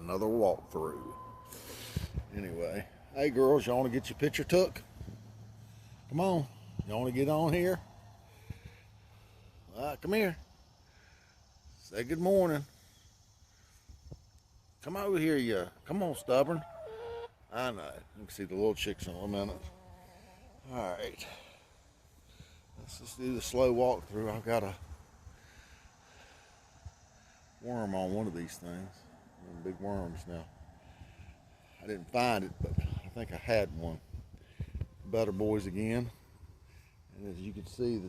another walkthrough. Anyway, hey girls, y'all want to get your picture took? Come on, y'all want to get on here? Come here. Say good morning. Come over here, you. Come on, stubborn. I know. You can see the little chicks in a minute. All right. Let's just do the slow walkthrough. I've got a worm on one of these things. Big worms now. I didn't find it, but I think I had one. Better boys again. And as you can see,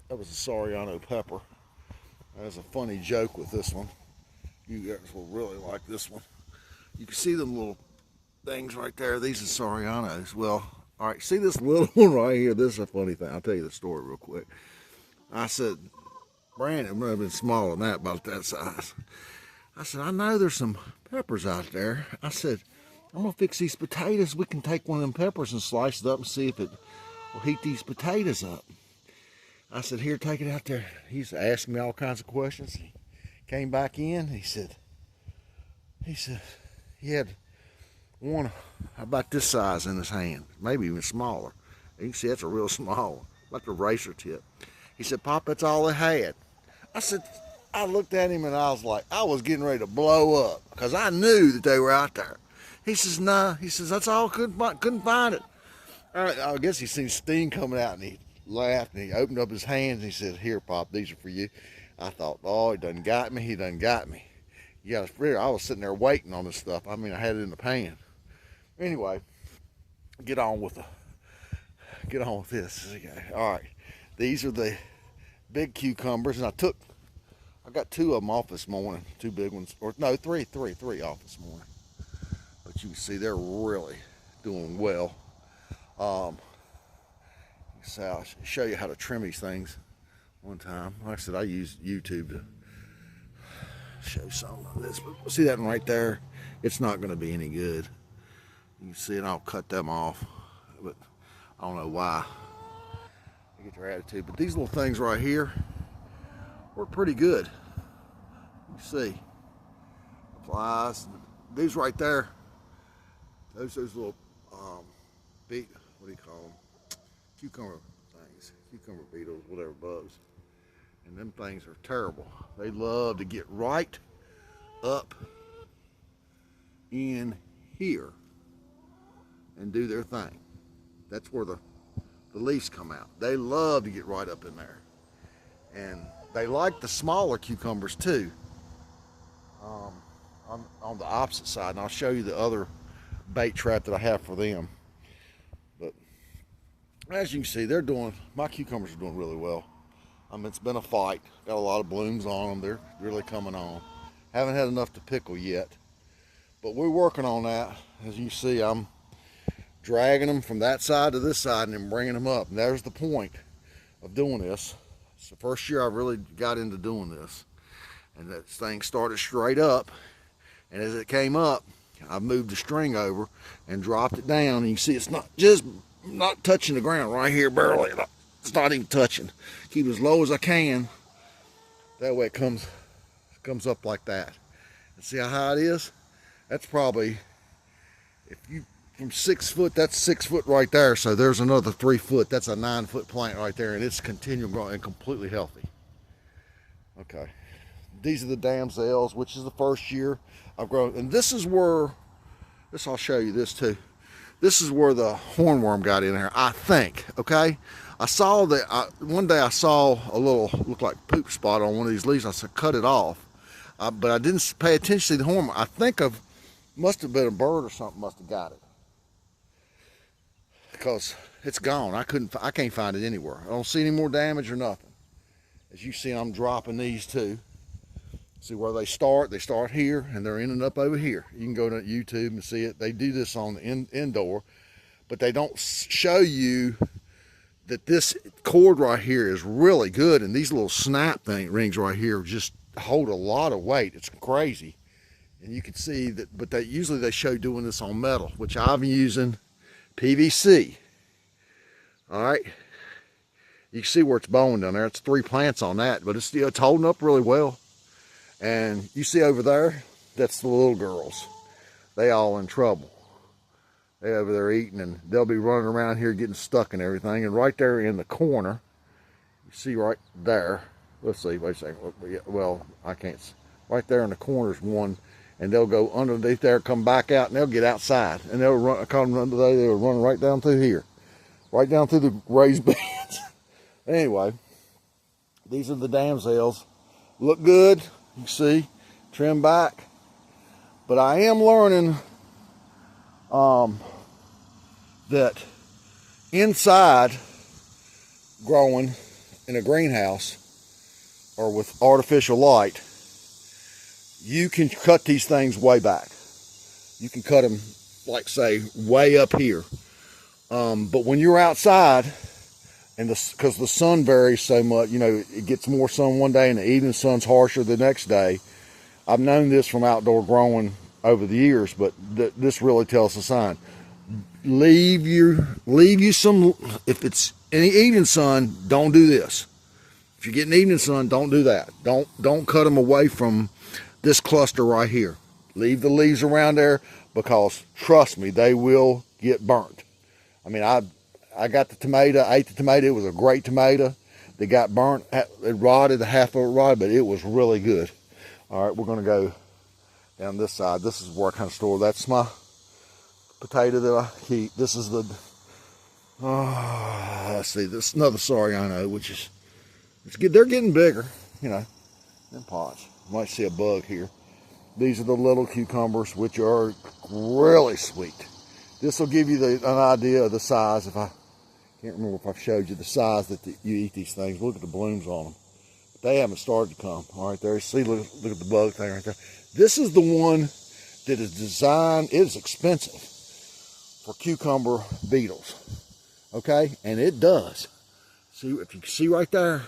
that was a Soriano pepper. There's a funny joke with this one. You guys will really like this one. You can see them little things right there. These are Sorianos. Well, all right, see this little one right here? This is a funny thing. I'll tell you the story real quick. I said, Brandon might have been smaller than that, about that size. I said, I know there's some peppers out there. I said, I'm going to fix these potatoes. We can take one of them peppers and slice it up and see if it will heat these potatoes up. I said, here, take it out there. He's asking me all kinds of questions. He came back in. He said he had one about this size in his hand, maybe even smaller. You can see that's a real small one, like a razor tip. He said, Pop, that's all they had. I looked at him and I was like, I was getting ready to blow up because I knew that they were out there. He says, nah. He says, that's all. Couldn't find it. All right, I guess he seen steam coming out and he laughed and he opened up his hands and he said, here, Pop, these are for you. I thought, oh, he done got me. He done got me. You got to figure, I was sitting there waiting on this stuff. I mean, I had it in the pan. Anyway, get on with this. Okay. All right, these are the big cucumbers, and I got two of them off this morning, two big ones, or no, three off this morning. But you can see they're really doing well. So I'll show you how to trim these things one time. Like I said, I use YouTube to show some of this. But see that one right there? It's not going to be any good. You can see it. I'll cut them off, but I don't know why. You get your attitude. But these little things right here work pretty good. You see, flies. These right there. Those little what do you call them? Cucumber things, cucumber beetles, whatever, bugs. And them things are terrible. They love to get right up in here and do their thing. That's where the leaves come out. They love to get right up in there. And they like the smaller cucumbers too. On the opposite side, and I'll show you the other bait trap that I have for them. But as you can see, my cucumbers are doing really well. It's been a fight. Got a lot of blooms on them. They're really coming on. Haven't had enough to pickle yet, but we're working on that. As you see, I'm dragging them from that side to this side and then bringing them up. And there's the point of doing this. It's the first year I really got into doing this. And that thing started straight up. And as it came up, I moved the string over and dropped it down. And you see it's not touching the ground right here, barely. It's not even touching. Keep it as low as I can. That way it comes up like that. And see how high it is? That's probably, from 6 foot, that's 6 foot right there. So there's another 3 foot. That's a 9 foot plant right there. And it's continuing growing and completely healthy. Okay. These are the damsels, which is the first year I've grown. And I'll show you this too. This is where the hornworm got in there, I think, okay? One day I saw a little, looked like poop spot on one of these leaves. I said, cut it off. But I didn't pay attention to the hornworm. I think must have been a bird or something must have got it. Because it's gone. I can't find it anywhere. I don't see any more damage or nothing. As you see, I'm dropping these too. See where they start? They start here and they're ending up over here. You can go to YouTube and see it. They do this on the indoor, but they don't show you that this cord right here is really good. And these little snap rings right here just hold a lot of weight. It's crazy. And you can see that, but usually they show doing this on metal, which I'm using PVC. All right. You can see where it's bowing down there. It's 3 plants on that, but it's holding up really well. And you see over there, That's the little girls. They all in trouble. They over there eating, and they'll be running around here getting stuck and everything. And right there in the corner, you see right there, let's see, wait a second. Well, I can't. Right there in the corner is one, and they'll go underneath there, come back out, and they'll get outside. And they'll run, I caught them today, they were running right down through here. Right down through the raised beds. Anyway, these are the damsels. Look good, you can see, trim back. But I am learning that inside growing in a greenhouse or with artificial light, you can cut these things way back. You can cut them, like say, way up here. But when you're outside, and because the sun varies so much, you know, it gets more sun one day and the evening sun's harsher the next day. I've known this from outdoor growing over the years, but this really tells a sign. Leave you some, if it's any evening sun, don't do this. If you're getting evening sun, don't do that. Don't cut them away from this cluster right here. Leave the leaves around there, because trust me, they will get burnt. I mean, I got the tomato, I ate the tomato, it was a great tomato. They got burnt, it rotted, half of it rotted, but it was really good. All right, we're gonna go down this side. This is where I kind of store. That's my potato that I keep. This is the, let's see, this is another Soriano, which is, it's good. They're getting bigger, you know, in pots. You might see a bug here. These are the little cucumbers, which are really sweet. This will give you an idea of the size. If I can't remember if I've showed you the size that you eat these things. Look at the blooms on them. But they haven't started to come. All right, there. See, look at the bug thing right there. This is the one that is designed. It is expensive for cucumber beetles. Okay, and it does. See, if you can see right there,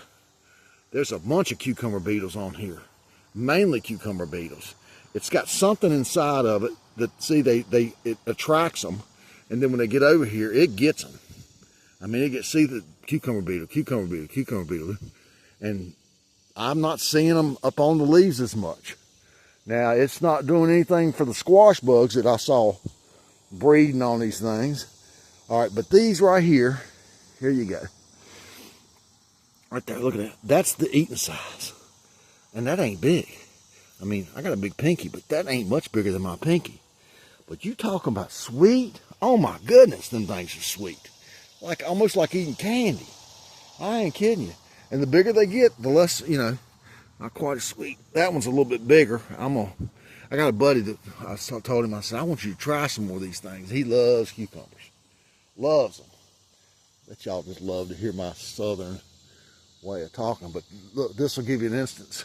there's a bunch of cucumber beetles on here. Mainly cucumber beetles. It's got something inside of it that, see, it attracts them, and then when they get over here, it gets them. I mean, see the cucumber beetle, and I'm not seeing them up on the leaves as much. Now, it's not doing anything for the squash bugs that I saw breeding on these things. All right, but these right here you go. Right there, look at that. That's the eating size, and that ain't big. I mean, I got a big pinky, but that ain't much bigger than my pinky. But you talking about sweet? Oh my goodness, them things are sweet. Like, almost like eating candy. I ain't kidding you. And the bigger they get, the less, you know, not quite as sweet. That one's a little bit bigger. I got a buddy that I told him, I said, I want you to try some more of these things. He loves cucumbers. Loves them. Bet y'all just love to hear my southern way of talking. But look, this will give you an instance.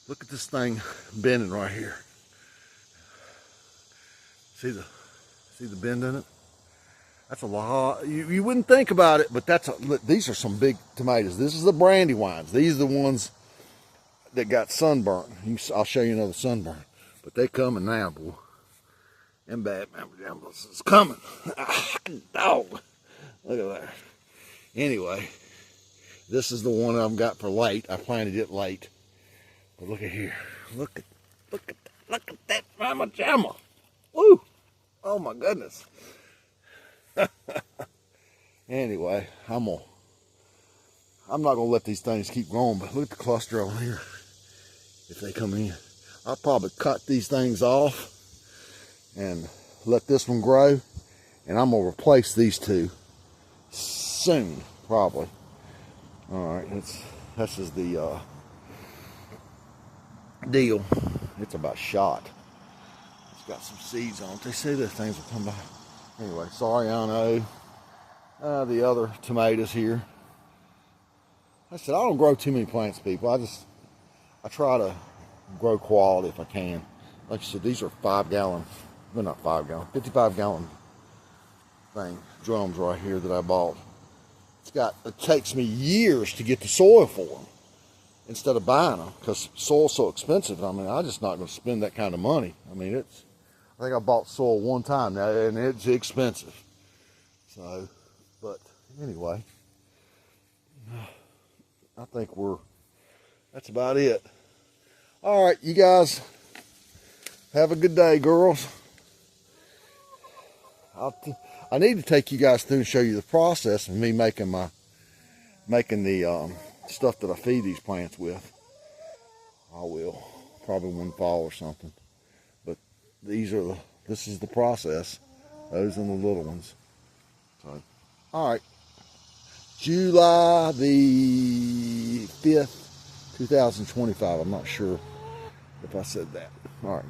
Look at this thing bending right here. See the bend in it? That's a lot. You wouldn't think about it, but look, these are some big tomatoes. This is the brandywines. These are the ones that got sunburnt. I'll show you another sunburn. But they coming now, boy. Them bad mammals is coming. Dog. Look at that. Anyway, this is the one I've got for late. I planted it late. But look at here. Look at that mama jamma. Woo! Oh my goodness. Anyway, I'm not gonna let these things keep growing, but look at the cluster over here. If they come in, I'll probably cut these things off and let this one grow, and I'm gonna replace these two soon, probably. All right, this is the deal. It's about shot. It's got some seeds on it. They say those things will come back. Anyway, Soriano, the other tomatoes here. I said, I don't grow too many plants, people. I try to grow quality if I can. Like I said, these are 5 gallon, well, not 5 gallon, 55 gallon drums right here that I bought. It takes me years to get the soil for them instead of buying them, because soil's so expensive. I mean, I'm just not going to spend that kind of money. I mean, I think I bought soil one time now, and it's expensive. So, but anyway, I think that's about it. All right, you guys, Have a good day, girls. I need to take you guys through and show you the process of me making the stuff that I feed these plants with. I will, probably one fall or something. But this is the process. Those and the little ones. So, all right. July the 5th, 2025. I'm not sure if I said that. All right.